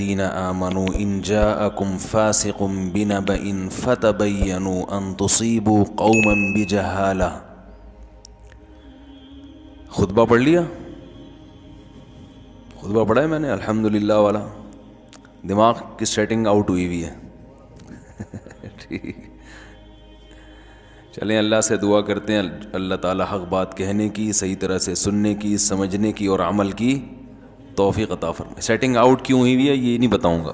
الذین آمنوا ان جاءکم فاسق بنبأ فتبینوا ان تصیبوا قوما بجہالہ. خطبہ پڑھ لیا؟ خطبہ پڑھا ہے میں نے الحمدللہ والا. دماغ کی سیٹنگ آؤٹ ہوئی ہے. ٹھیک، چلیں اللہ سے دعا کرتے ہیں اللہ تعالی حق بات کہنے کی، صحیح طرح سے سننے کی، سمجھنے کی اور عمل کی توفیق عطا فرمائے. سیٹنگ آؤٹ کیوں ہوئی ہے یہ نہیں بتاؤں گا،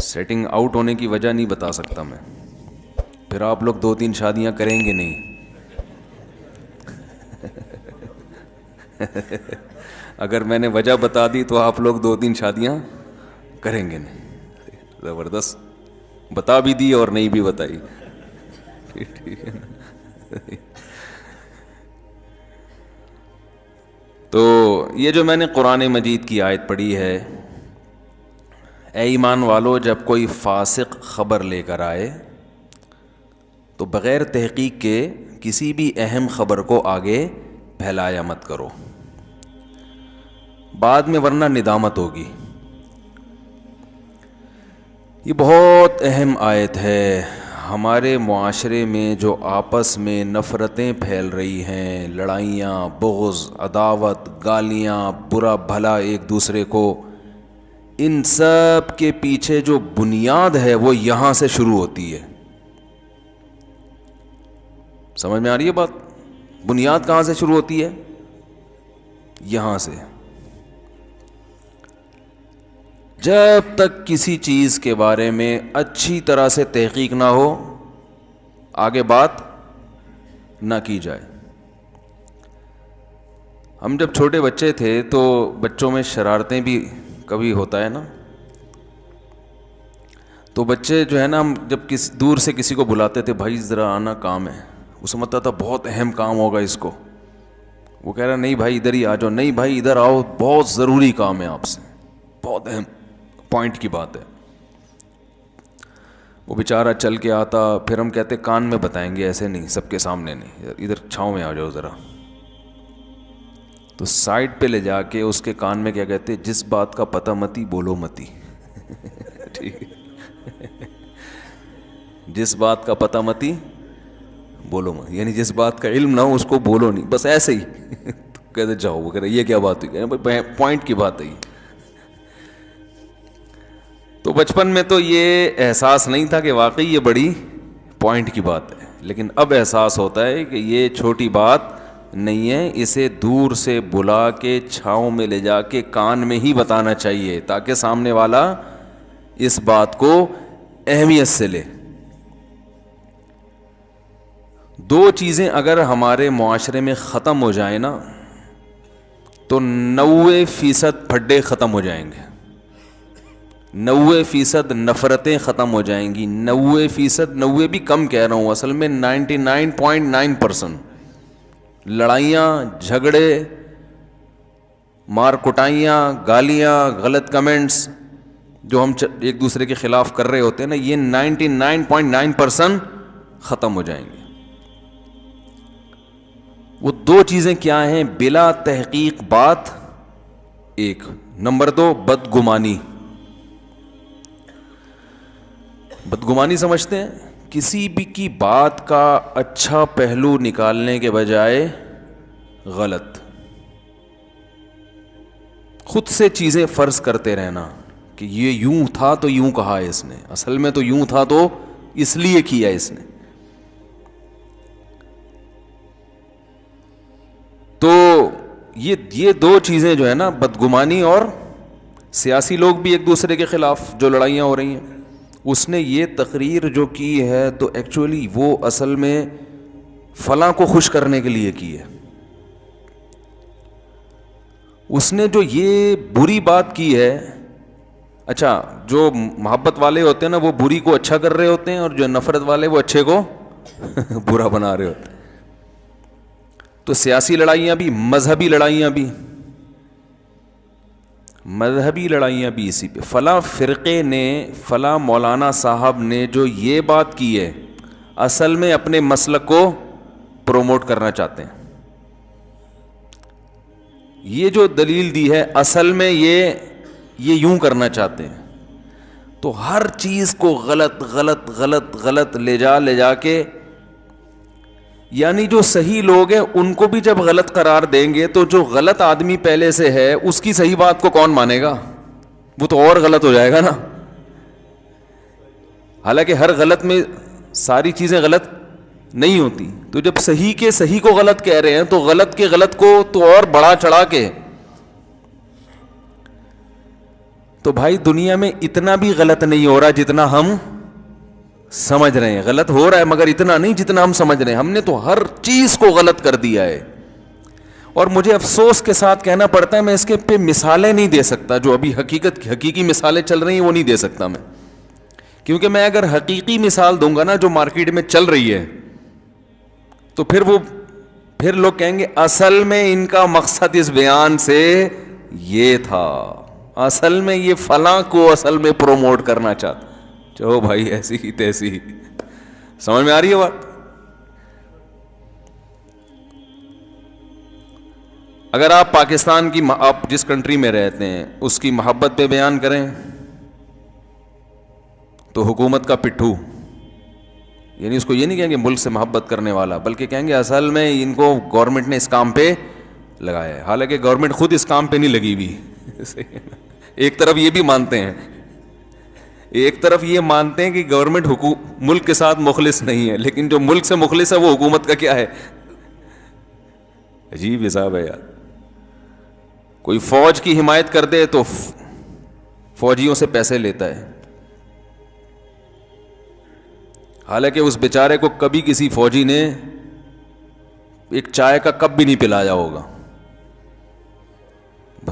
سیٹنگ آؤٹ ہونے کی وجہ نہیں بتا سکتا میں، پھر آپ لوگ 2-3 شادیاں کریں گے نہیں. اگر میں نے وجہ بتا دی تو آپ لوگ 2-3 شادیاں کریں گے نہیں. زبردست، بتا بھی دی اور نہیں بھی بتائی. ٹھیک ہے نا. تو یہ جو میں نے قرآن مجید کی آیت پڑھی ہے، اے ایمان والو جب کوئی فاسق خبر لے کر آئے تو بغیر تحقیق کے کسی بھی اہم خبر کو آگے پھیلایا مت کرو، بعد میں ورنہ ندامت ہوگی. یہ بہت اہم آیت ہے. ہمارے معاشرے میں جو آپس میں نفرتیں پھیل رہی ہیں، لڑائیاں، بغض، عداوت، گالیاں، برا بھلا ایک دوسرے کو، ان سب کے پیچھے جو بنیاد ہے وہ یہاں سے شروع ہوتی ہے. سمجھ میں آ رہی ہے بات؟ بنیاد کہاں سے شروع ہوتی ہے؟ یہاں سے. جب تک کسی چیز کے بارے میں اچھی طرح سے تحقیق نہ ہو آگے بات نہ کی جائے. ہم جب چھوٹے بچے تھے تو بچوں میں شرارتیں بھی کبھی ہوتا ہے نا، تو بچے جو ہے نا، ہم جب دور سے کسی کو بلاتے تھے، بھائی ذرا آنا کام ہے، وہ سمجھتا تھا بہت اہم کام ہوگا اس کو. وہ کہہ رہا نہیں بھائی ادھر ہی آ جاؤ، نہیں بھائی ادھر آؤ، بہت ضروری کام ہے آپ سے، بہت اہم پوائنٹ کی بات ہے. وہ بیچارہ چل کے آتا، پھر ہم کہتے کان میں بتائیں گے، ایسے نہیں، سب کے سامنے نہیں، ادھر چھاؤں میں آ جاؤ ذرا. تو سائڈ پہ لے جا کے اس کے کان میں کیا کہتے، جس بات کا پتہ متی بولو متی. ٹھیک، جس بات کا پتہ متی بولو مت، یعنی جس بات کا علم نہ ہو اس کو بولو نہیں، بس ایسے ہی. تو کہتے جاؤ، وہ کہہ رہے یہ کیا بات ہوئی، پوائنٹ کی بات ہے یہ. تو بچپن میں تو یہ احساس نہیں تھا کہ واقعی یہ بڑی پوائنٹ کی بات ہے، لیکن اب احساس ہوتا ہے کہ یہ چھوٹی بات نہیں ہے، اسے دور سے بلا کے چھاؤں میں لے جا کے کان میں ہی بتانا چاہیے تاکہ سامنے والا اس بات کو اہمیت سے لے. 2 چیزیں اگر ہمارے معاشرے میں ختم ہو جائیں نا تو 90% پھڈے ختم ہو جائیں گے، 90% نفرتیں ختم ہو جائیں گی، 90%، 90 بھی کم کہہ رہا ہوں، اصل میں 99.9% لڑائیاں، جھگڑے، مار کٹائیاں، گالیاں، غلط کمنٹس جو ہم ایک دوسرے کے خلاف کر رہے ہوتے ہیں نا، یہ 99.9% ختم ہو جائیں گے. وہ 2 چیزیں کیا ہیں؟ بلا تحقیق بات، ایک. نمبر 2 بدگمانی. بدگمانی سمجھتے ہیں؟ کسی بھی کی بات کا اچھا پہلو نکالنے کے بجائے غلط، خود سے چیزیں فرض کرتے رہنا کہ یہ یوں تھا تو یوں کہا ہے اس نے، اصل میں تو یوں تھا تو اس لیے کیا اس نے. تو یہ 2 چیزیں جو ہے نا، بدگمانی اور سیاسی لوگ بھی ایک دوسرے کے خلاف جو لڑائیاں ہو رہی ہیں، اس نے یہ تقریر جو کی ہے تو ایکچولی وہ اصل میں فلاں کو خوش کرنے کے لیے کی ہے. اس نے جو یہ بری بات کی ہے، اچھا جو محبت والے ہوتے ہیں نا وہ بری کو اچھا کر رہے ہوتے ہیں، اور جو نفرت والے وہ اچھے کو برا بنا رہے ہوتے ہیں. تو سیاسی لڑائیاں بھی، مذہبی لڑائیاں بھی اسی پہ. فلاں فرقے نے، فلاں مولانا صاحب نے جو یہ بات کی ہے، اصل میں اپنے مسلک کو پروموٹ کرنا چاہتے ہیں. یہ جو دلیل دی ہے اصل میں یہ یوں کرنا چاہتے ہیں. تو ہر چیز کو غلط غلط غلط غلط لے جا کے, یعنی جو صحیح لوگ ہیں ان کو بھی جب غلط قرار دیں گے تو جو غلط آدمی پہلے سے ہے اس کی صحیح بات کو کون مانے گا؟ وہ تو اور غلط ہو جائے گا نا. حالانکہ ہر غلط میں ساری چیزیں غلط نہیں ہوتی. تو جب صحیح کے صحیح کو غلط کہہ رہے ہیں تو غلط کے غلط کو تو اور بڑا چڑھا کے. تو بھائی دنیا میں اتنا بھی غلط نہیں ہو رہا جتنا ہم سمجھ رہے ہیں. غلط ہو رہا ہے مگر اتنا نہیں جتنا ہم سمجھ رہے ہیں. ہم نے تو ہر چیز کو غلط کر دیا ہے. اور مجھے افسوس کے ساتھ کہنا پڑتا ہے میں اس کے پہ مثالیں نہیں دے سکتا. جو ابھی حقیقی مثالیں چل رہی ہیں وہ نہیں دے سکتا میں, کیونکہ میں اگر حقیقی مثال دوں گا نا جو مارکیٹ میں چل رہی ہے تو پھر لوگ کہیں گے اصل میں ان کا مقصد اس بیان سے یہ تھا, اصل میں یہ فلاں کو اصل میں پروموٹ کرنا چاہتا. چلو بھائی ایسی ہی تیسی. سمجھ میں آ رہی ہے بات؟ اگر آپ پاکستان کی, آپ جس کنٹری میں رہتے ہیں اس کی محبت پہ بیان کریں تو حکومت کا پٹھو, یعنی اس کو یہ نہیں کہیں گے ملک سے محبت کرنے والا, بلکہ کہیں گے اصل میں ان کو گورنمنٹ نے اس کام پہ لگایا ہے. حالانکہ گورنمنٹ خود اس کام پہ نہیں لگی ہوئی. ایک طرف یہ بھی مانتے ہیں, ایک طرف یہ مانتے ہیں کہ گورنمنٹ ملک کے ساتھ مخلص نہیں ہے, لیکن جو ملک سے مخلص ہے وہ حکومت کا کیا ہے. عجیب حساب ہے یار. کوئی فوج کی حمایت کر دے تو فوجیوں سے پیسے لیتا ہے, حالانکہ اس بیچارے کو کبھی کسی فوجی نے ایک چائے کا کپ بھی نہیں پلایا ہوگا.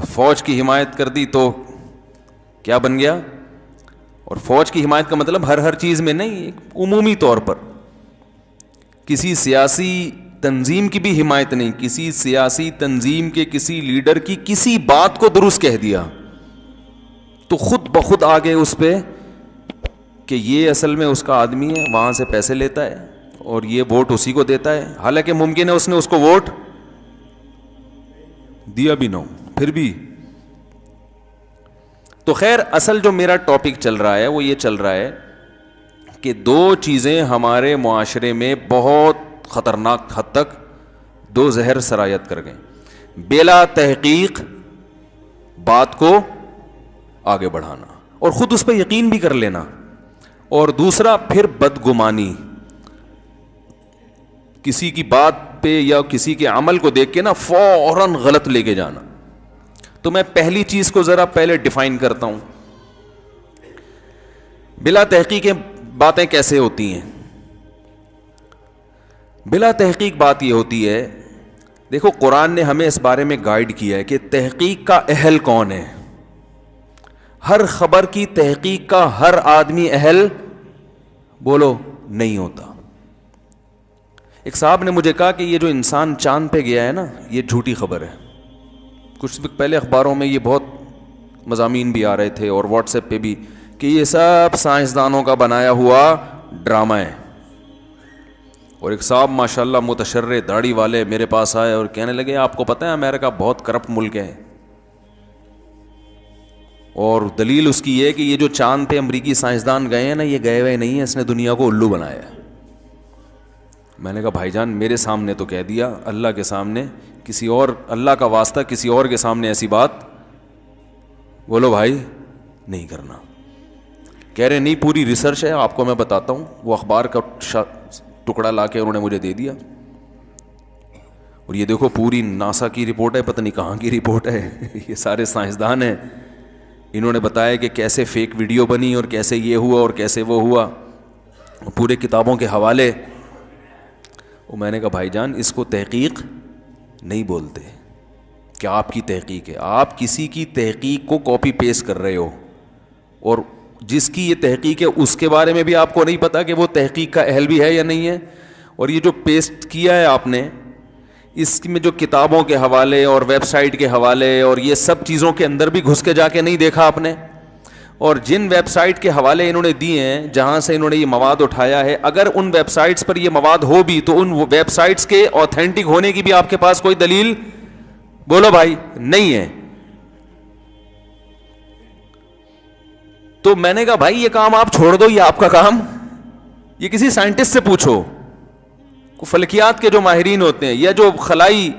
فوج کی حمایت کر دی تو کیا بن گیا. اور فوج کی حمایت کا مطلب ہر چیز میں نہیں, عمومی طور پر. کسی سیاسی تنظیم کی بھی حمایت نہیں, کسی سیاسی تنظیم کے کسی لیڈر کی کسی بات کو درست کہہ دیا تو خود بخود آگے اس پہ کہ یہ اصل میں اس کا آدمی ہے, وہاں سے پیسے لیتا ہے اور یہ ووٹ اسی کو دیتا ہے. حالانکہ ممکن ہے اس نے اس کو ووٹ دیا بھی نہ ہو, پھر بھی. تو خیر اصل جو میرا ٹاپک چل رہا ہے وہ یہ چل رہا ہے کہ دو چیزیں ہمارے معاشرے میں بہت خطرناک حد تک دو زہر سرایت کر گئے. بلا تحقیق بات کو آگے بڑھانا اور خود اس پہ یقین بھی کر لینا, اور دوسرا پھر بدگمانی, کسی کی بات پہ یا کسی کے عمل کو دیکھ کے نا فوراً غلط لے کے جانا. تو میں پہلی چیز کو ذرا پہلے ڈیفائن کرتا ہوں. بلا تحقیق باتیں کیسے ہوتی ہیں؟ بلا تحقیق بات یہ ہوتی ہے, دیکھو قرآن نے ہمیں اس بارے میں گائیڈ کیا ہے کہ تحقیق کا اہل کون ہے. ہر خبر کی تحقیق کا ہر آدمی اہل بولو نہیں ہوتا. ایک صاحب نے مجھے کہا کہ یہ جو انسان چاند پہ گیا ہے نا یہ جھوٹی خبر ہے. کچھ وقت پہلے اخباروں میں یہ بہت مضامین بھی آ رہے تھے اور واٹس ایپ پہ بھی کہ یہ سب سائنسدانوں کا بنایا ہوا ڈرامہ ہے. اور ایک صاحب ماشاءاللہ متشرع داڑھی والے میرے پاس آئے اور کہنے لگے آپ کو پتہ ہے امریکہ بہت کرپٹ ملک ہے, اور دلیل اس کی یہ کہ یہ جو چاند پہ امریکی سائنسدان گئے ہیں نا یہ گئے ہوئے نہیں ہیں, اس نے دنیا کو الو بنایا ہے. میں نے کہا بھائی جان میرے سامنے تو کہہ دیا, اللہ کے سامنے کسی اور, اللہ کا واسطہ کسی اور کے سامنے ایسی بات بولو بھائی نہیں کرنا. کہہ رہے نہیں پوری ریسرچ ہے, آپ کو میں بتاتا ہوں. وہ اخبار کا ٹکڑا لا کے انہوں نے مجھے دے دیا, اور یہ دیکھو پوری ناسا کی رپورٹ ہے, پتہ نہیں کہاں کی رپورٹ ہے. یہ سارے سائنسدان ہیں, انہوں نے بتایا کہ کیسے فیک ویڈیو بنی اور کیسے یہ ہوا اور کیسے وہ ہوا, پورے کتابوں کے حوالے. اور میں نے کہا بھائی جان اس کو تحقیق نہیں بولتے کہ آپ کی تحقیق ہے. آپ کسی کی تحقیق کو کاپی پیسٹ کر رہے ہو, اور جس کی یہ تحقیق ہے اس کے بارے میں بھی آپ کو نہیں پتا کہ وہ تحقیق کا اہل بھی ہے یا نہیں ہے. اور یہ جو پیسٹ کیا ہے آپ نے اس میں جو کتابوں کے حوالے اور ویب سائٹ کے حوالے اور یہ سب چیزوں کے اندر بھی گھس کے جا کے نہیں دیکھا آپ نے. اور جن ویب سائٹ کے حوالے انہوں نے دیے ہیں جہاں سے انہوں نے یہ مواد اٹھایا ہے, اگر ان ویب سائٹس پر یہ مواد ہو بھی تو ان ویب سائٹس کے اوتھینٹک ہونے کی بھی آپ کے پاس کوئی دلیل بولو بھائی نہیں ہے. تو میں نے کہا بھائی یہ کام آپ چھوڑ دو, یہ آپ کا کام, یہ کسی سائنٹسٹ سے پوچھو, فلکیات کے جو ماہرین ہوتے ہیں یا جو خلائی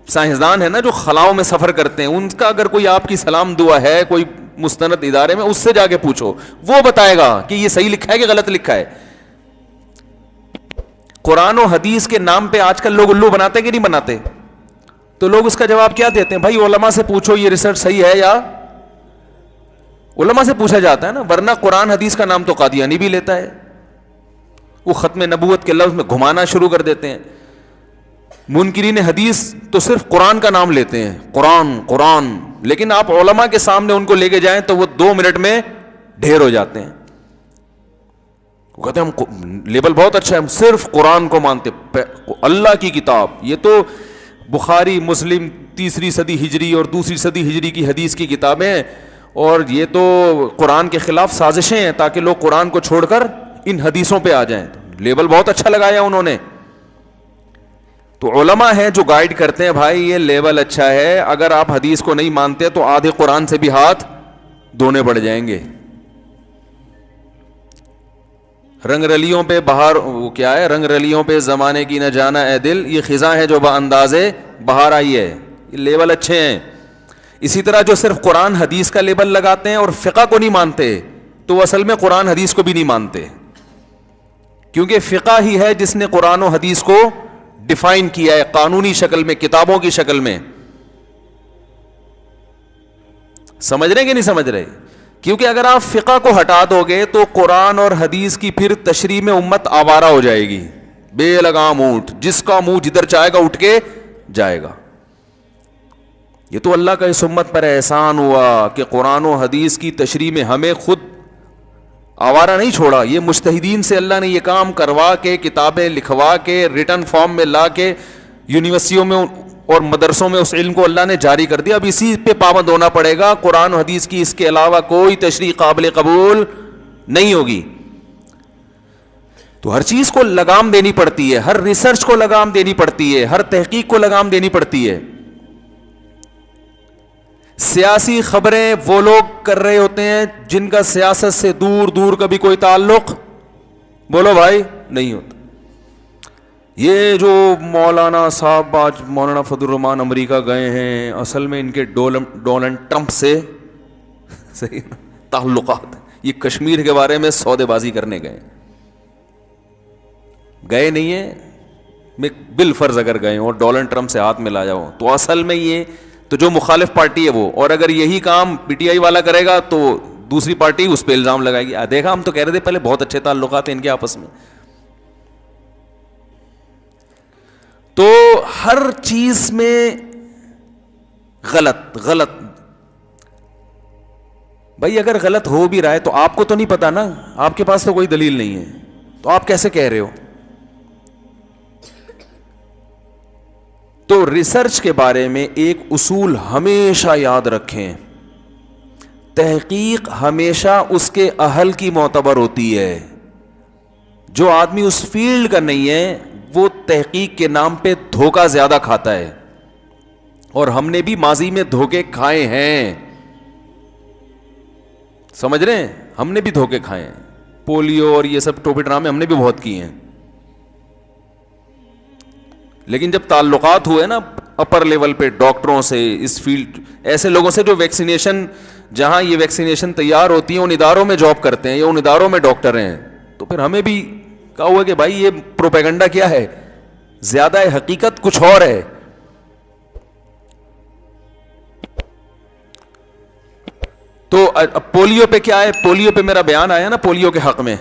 سائنسدان ہیں نا جو خلاؤں میں سفر کرتے ہیں, ان کا اگر کوئی آپ کی سلام دعا ہے کوئی مستند ادارے میں, اس سے جا کے پوچھو, وہ بتائے گا کہ یہ صحیح لکھا ہے کہ غلط لکھا ہے. قرآن و حدیث کے نام پہ آج کل لوگ الو بناتے کہ نہیں بناتے؟ تو لوگ اس کا جواب کیا دیتے ہیں؟ بھائی علماء سے پوچھو یہ ریسرچ صحیح ہے یا, علماء سے پوچھا جاتا ہے نا, ورنہ قرآن حدیث کا نام تو قادیانی بھی لیتا ہے, وہ ختم نبوت کے لفظ میں گھمانا شروع کر دیتے ہیں. منکرین حدیث تو صرف قرآن کا نام لیتے ہیں, قرآن قرآن, لیکن آپ علماء کے سامنے ان کو لے کے جائیں تو وہ 2 منٹ میں ڈھیر ہو جاتے ہیں. وہ کہتے ہیں ہم لیبل بہت اچھا ہے, ہم صرف قرآن کو مانتے, اللہ کی کتاب, یہ تو بخاری مسلم 3 صدی ہجری اور 2 صدی ہجری کی حدیث کی کتابیں ہیں, اور یہ تو قرآن کے خلاف سازشیں ہیں تاکہ لوگ قرآن کو چھوڑ کر ان حدیثوں پہ آ جائیں. لیبل بہت اچھا لگایا انہوں نے. تو علماء ہیں جو گائیڈ کرتے ہیں, بھائی یہ لیبل اچھا ہے, اگر آپ حدیث کو نہیں مانتے تو آدھے قرآن سے بھی ہاتھ دھونے پڑ جائیں گے. رنگ رلیوں پہ بہار, وہ کیا ہے, رنگ رلیوں پہ زمانے کی نہ جانا اے دل, یہ خزاں ہے جو باندازے بہار آئی ہے. یہ لیبل اچھے ہیں. اسی طرح جو صرف قرآن حدیث کا لیبل لگاتے ہیں اور فقہ کو نہیں مانتے, تو وہ اصل میں قرآن حدیث کو بھی نہیں مانتے, کیونکہ فقہ ہی ہے جس نے قرآن و حدیث کو ڈیفائن کیا ہے قانونی شکل میں, کتابوں کی شکل میں. سمجھ رہے کہ نہیں سمجھ رہے؟ کیونکہ اگر آپ فقہ کو ہٹا دو گے تو قرآن اور حدیث کی پھر تشریح میں امت آوارہ ہو جائے گی, بے لگام اونٹ, جس کا منہ جدھر چاہے گا اٹھ کے جائے گا. یہ تو اللہ کا اس امت پر احسان ہوا کہ قرآن و حدیث کی تشریح میں ہمیں خود آوارہ نہیں چھوڑا. یہ مجتہدین سے اللہ نے یہ کام کروا کے, کتابیں لکھوا کے, ریٹن فارم میں لا کے یونیورسٹیوں میں اور مدرسوں میں اس علم کو اللہ نے جاری کر دیا. اب اسی پہ پابند ہونا پڑے گا, قرآن و حدیث کی اس کے علاوہ کوئی تشریح قابل قبول نہیں ہوگی. تو ہر چیز کو لگام دینی پڑتی ہے, ہر ریسرچ کو لگام دینی پڑتی ہے, ہر تحقیق کو لگام دینی پڑتی ہے. سیاسی خبریں وہ لوگ کر رہے ہوتے ہیں جن کا سیاست سے دور دور کا بھی کوئی تعلق, بولو بھائی, نہیں ہوتا. یہ جو مولانا صاحب آج مولانا فضل الرحمان امریکہ گئے ہیں, اصل میں ان کے ڈونلڈ ٹرمپ سے صحیح تعلقات, یہ کشمیر کے بارے میں سودے بازی کرنے گئے نہیں ہیں. میں بالفرض اگر گئے اور ڈونلڈ ٹرمپ سے ہاتھ ملا جاؤ تو اصل میں یہ تو جو مخالف پارٹی ہے وہ, اور اگر یہی کام پی ٹی آئی والا کرے گا تو دوسری پارٹی اس پہ الزام لگائے گی. دیکھا, ہم تو کہہ رہے تھے پہلے بہت اچھے تعلقات ہیں ان کے آپس میں. تو ہر چیز میں غلط غلط. بھائی اگر غلط ہو بھی رہا ہے تو آپ کو تو نہیں پتا نا, آپ کے پاس تو کوئی دلیل نہیں ہے, تو آپ کیسے کہہ رہے ہو؟ تو ریسرچ کے بارے میں ایک اصول ہمیشہ یاد رکھیں, تحقیق ہمیشہ اس کے اہل کی معتبر ہوتی ہے. جو آدمی اس فیلڈ کا نہیں ہے وہ تحقیق کے نام پہ دھوکہ زیادہ کھاتا ہے, اور ہم نے بھی ماضی میں دھوکے کھائے ہیں. سمجھ رہے ہیں, ہم نے بھی دھوکے کھائے ہیں. پولیو اور یہ سب ٹوپی ڈرامے ہم نے بھی بہت کیے ہیں. لیکن جب تعلقات ہوئے نا اپر لیول پہ ڈاکٹروں سے, اس فیلڈ ایسے لوگوں سے جو ویکسینیشن, جہاں یہ ویکسینیشن تیار ہوتی ہیں ان اداروں میں جاب کرتے ہیں یا ان اداروں میں ڈاکٹر ہیں, تو پھر ہمیں بھی کہا ہوا کہ بھائی یہ پروپیگنڈا کیا ہے, زیادہ ہے, حقیقت کچھ اور ہے. تو پولیو پہ کیا ہے, پولیو پہ میرا بیان آیا نا پولیو کے حق میں,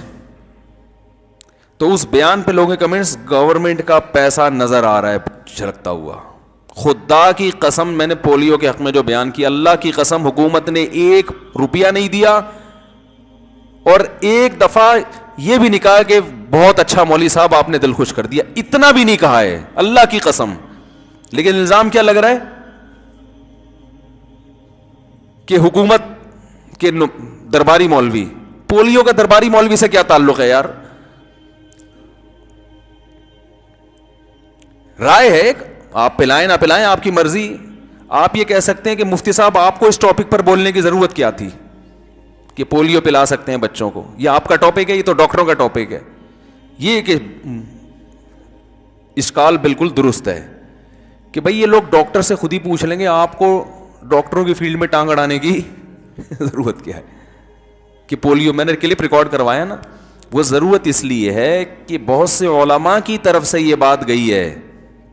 تو اس بیان پہ لوگوں کے کمنٹس, گورنمنٹ کا پیسہ نظر آ رہا ہے جھلکتا ہوا. خدا کی قسم, میں نے پولیو کے حق میں جو بیان کیا, اللہ کی قسم حکومت نے 1 روپیہ نہیں دیا, اور ایک دفعہ یہ بھی نہیں کہا کہ بہت اچھا مولوی صاحب آپ نے دل خوش کر دیا, اتنا بھی نہیں کہا ہے, اللہ کی قسم. لیکن الزام کیا لگ رہا ہے کہ حکومت کے درباری مولوی. پولیو کا درباری مولوی سے کیا تعلق ہے یار؟ رائے ہے, آپ پلائیں نہ پلائیں آپ کی مرضی. آپ یہ کہہ سکتے ہیں کہ مفتی صاحب آپ کو اس ٹاپک پر بولنے کی ضرورت کیا تھی کہ پولیو پلا سکتے ہیں بچوں کو, یہ آپ کا ٹاپک ہے, یہ تو ڈاکٹروں کا ٹاپک ہے. یہ کہ اشکال بالکل درست ہے کہ بھئی یہ لوگ ڈاکٹر سے خود ہی پوچھ لیں گے, آپ کو ڈاکٹروں کی فیلڈ میں ٹانگ اڑانے کی ضرورت کیا ہے کہ پولیو, میں نے کلپ ریکارڈ کروایا نا, وہ ضرورت اس لیے ہے کہ بہت سے علماء کی طرف سے یہ بات گئی ہے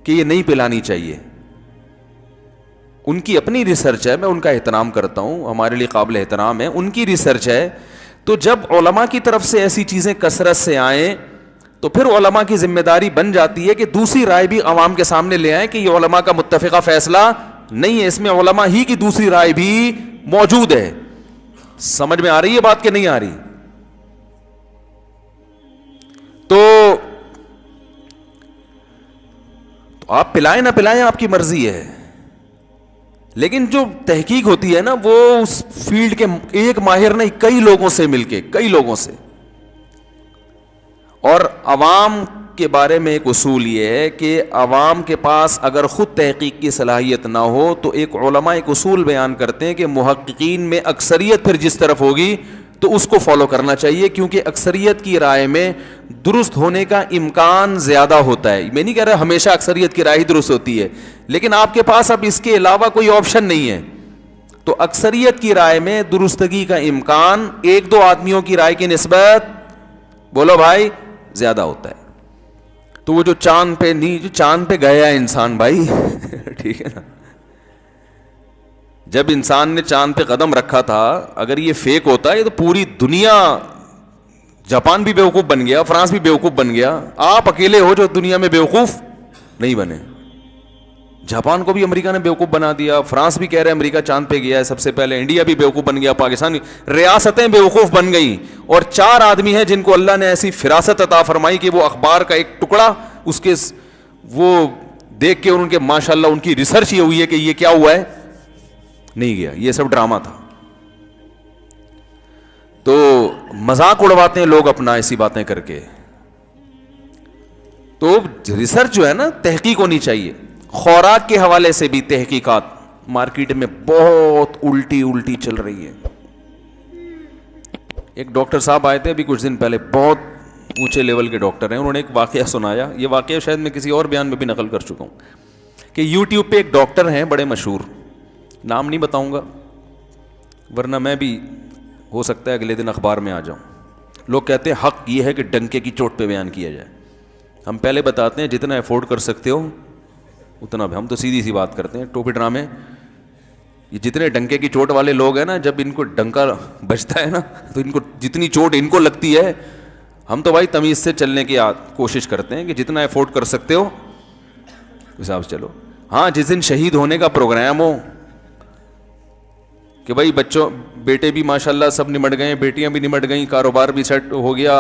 کہ یہ نہیں پلانی چاہیے. ان کی اپنی ریسرچ ہے, میں ان کا احترام کرتا ہوں, ہمارے لیے قابل احترام ہے, ان کی ریسرچ ہے. تو جب علماء کی طرف سے ایسی چیزیں کثرت سے آئیں تو پھر علماء کی ذمہ داری بن جاتی ہے کہ دوسری رائے بھی عوام کے سامنے لے آئیں کہ یہ علماء کا متفقہ فیصلہ نہیں ہے, اس میں علماء ہی کی دوسری رائے بھی موجود ہے. سمجھ میں آ رہی ہے بات کہ نہیں آ رہی؟ تو آپ پلائیں نہ پلائیں آپ کی مرضی ہے, لیکن جو تحقیق ہوتی ہے نا وہ اس فیلڈ کے ایک ماہر نہیں, کئی لوگوں سے مل کے, کئی لوگوں سے. اور عوام کے بارے میں ایک اصول یہ ہے کہ عوام کے پاس اگر خود تحقیق کی صلاحیت نہ ہو تو ایک علماء ایک اصول بیان کرتے ہیں کہ محققین میں اکثریت پھر جس طرف ہوگی تو اس کو فالو کرنا چاہیے, کیونکہ اکثریت کی رائے میں درست ہونے کا امکان زیادہ ہوتا ہے. میں نہیں کہہ رہا ہمیشہ اکثریت کی رائے ہی درست ہوتی ہے, لیکن آپ کے پاس اب اس کے علاوہ کوئی آپشن نہیں ہے, تو اکثریت کی رائے میں درستگی کا امکان ایک دو آدمیوں کی رائے کی نسبت, بولو بھائی, زیادہ ہوتا ہے. تو وہ جو چاند پہ نہیں, جو چاند پہ گیا ہے انسان بھائی ٹھیک ہے نا, جب انسان نے چاند پہ قدم رکھا تھا, اگر یہ فیک ہوتا ہے تو پوری دنیا, جاپان بھی بیوقوف بن گیا, فرانس بھی بیوقوف بن گیا, آپ اکیلے ہو جو دنیا میں بیوقوف نہیں بنے. جاپان کو بھی امریکہ نے بیوقوف بنا دیا, فرانس بھی کہہ رہے ہیں امریکہ چاند پہ گیا ہے سب سے پہلے, انڈیا بھی بیوقوف بن گیا, پاکستان, ریاستیں بیوقوف بن گئی. اور 4 آدمی ہیں جن کو اللہ نے ایسی فراست عطا فرمائی کہ وہ اخبار کا ایک ٹکڑا اس کے وہ دیکھ کے ان کے ماشاءاللہ ان کی ریسرچ یہ ہوئی ہے کہ یہ کیا ہوا ہے, نہیں گیا, یہ سب ڈرامہ تھا. تو مذاق اڑواتے ہیں لوگ اپنا ایسی باتیں کر کے. تو ریسرچ جو ہے نا, تحقیق ہونی چاہیے. خوراک کے حوالے سے بھی تحقیقات مارکیٹ میں بہت الٹی چل رہی ہے. ایک ڈاکٹر صاحب آئے تھے ابھی کچھ دن پہلے, بہت اونچے لیول کے ڈاکٹر ہیں, انہوں نے ایک واقعہ سنایا. یہ واقعہ شاید میں کسی اور بیان میں بھی نقل کر چکا ہوں کہ یوٹیوب پہ ایک ڈاکٹر ہیں بڑے مشہور, نام نہیں بتاؤں گا ورنہ میں بھی ہو سکتا ہے اگلے دن اخبار میں آ جاؤں. لوگ کہتے ہیں حق یہ ہے کہ ڈنکے کی چوٹ پہ بیان کیا جائے. ہم پہلے بتاتے ہیں جتنا افورڈ کر سکتے ہو اتنا بھی, ہم تو سیدھی سی بات کرتے ہیں. ٹوپی ڈرامے, یہ جتنے ڈنکے کی چوٹ والے لوگ ہیں نا, جب ان کو ڈنکا بجتا ہے نا تو ان کو جتنی چوٹ ان کو لگتی ہے, ہم تو بھائی تمیز سے چلنے کی کوشش کرتے ہیں کہ جتنا افورڈ کر سکتے ہو حساب سے چلو. ہاں جس دن شہید ہونے کا پروگرام ہو کہ بھائی بچوں بیٹے بھی ماشاءاللہ سب نمٹ گئے, بیٹیاں بھی نمٹ گئیں, کاروبار بھی سیٹ ہو گیا,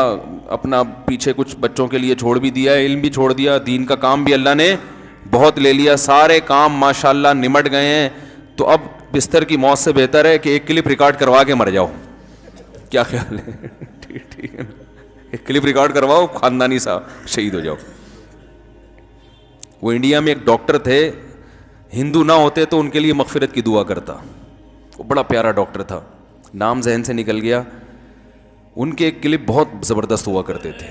اپنا پیچھے کچھ بچوں کے لیے چھوڑ بھی دیا, علم بھی چھوڑ دیا, دین کا کام بھی اللہ نے بہت لے لیا, سارے کام ماشاءاللہ نمٹ گئے ہیں, تو اب بستر کی موت سے بہتر ہے کہ ایک کلپ ریکارڈ کروا کے مر جاؤ. کیا خیال ہے؟ ٹھیک ہے نا, ایک کلپ ریکارڈ کرواؤ, خاندانی صاحب شہید ہو جاؤ. وہ انڈیا میں ایک ڈاکٹر تھے, ہندو نہ ہوتے تو ان کے لیے مغفرت کی دعا کرتا. وہ بڑا پیارا ڈاکٹر تھا, نام ذہن سے نکل گیا. ان کے کلپ بہت زبردست ہوا کرتے تھے.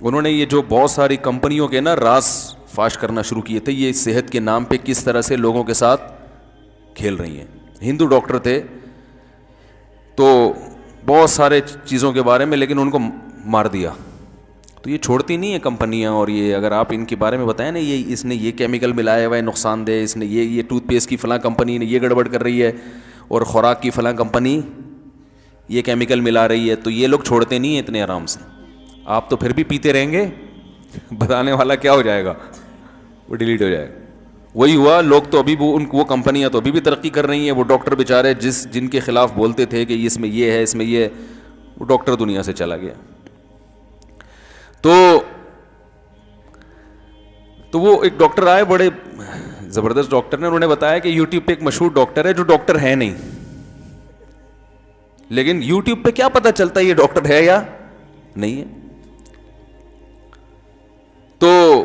انہوں نے یہ جو بہت ساری کمپنیوں کے نا راز فاش کرنا شروع کیے تھے, یہ صحت کے نام پہ کس طرح سے لوگوں کے ساتھ کھیل رہی ہیں. ہندو ڈاکٹر تھے تو بہت سارے چیزوں کے بارے میں, لیکن ان کو مار دیا. تو یہ چھوڑتی نہیں ہیں کمپنیاں, اور یہ اگر آپ ان کے بارے میں بتائیں نا, یہ اس نے یہ کیمیکل ملایا ہوا ہے نقصان دہ, اس نے یہ ٹوتھ پیسٹ کی فلاں کمپنی نے یہ گڑبڑ کر رہی ہے, اور خوراک کی فلاں کمپنی یہ کیمیکل ملا رہی ہے, تو یہ لوگ چھوڑتے نہیں ہیں اتنے آرام سے. آپ تو پھر بھی پیتے رہیں گے, بتانے والا کیا ہو جائے گا, وہ ڈیلیٹ ہو جائے گا. وہی ہوا, لوگ تو ابھی وہ کمپنیاں تو ابھی بھی ترقی کر رہی ہیں. وہ ڈاکٹر بیچارے جن کے خلاف بولتے تھے کہ اس میں یہ ہے, اس میں یہ, وہ ڈاکٹر دنیا سے چلا گیا. تو وہ ایک ڈاکٹر آئے, بڑے زبردست ڈاکٹر نے, انہوں نے بتایا کہ یوٹیوب پہ ایک مشہور ڈاکٹر ہے جو ڈاکٹر ہے نہیں, لیکن یوٹیوب پہ کیا پتہ چلتا ہے یہ ڈاکٹر ہے یا نہیں ہے. تو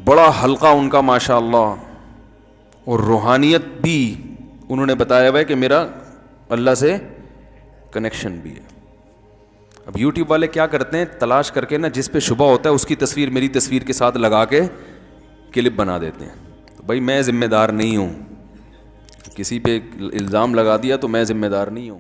بڑا حلقہ ان کا ماشاءاللہ اور روحانیت بھی انہوں نے بتایا ہوا ہے کہ میرا اللہ سے کنیکشن بھی ہے. اب یوٹیوب والے کیا کرتے ہیں, تلاش کر کے نا جس پہ شبہ ہوتا ہے اس کی تصویر میری تصویر کے ساتھ لگا کے کلپ بنا دیتے ہیں. تو بھائی میں ذمہ دار نہیں ہوں, کسی پہ الزام لگا دیا تو میں ذمہ دار نہیں ہوں.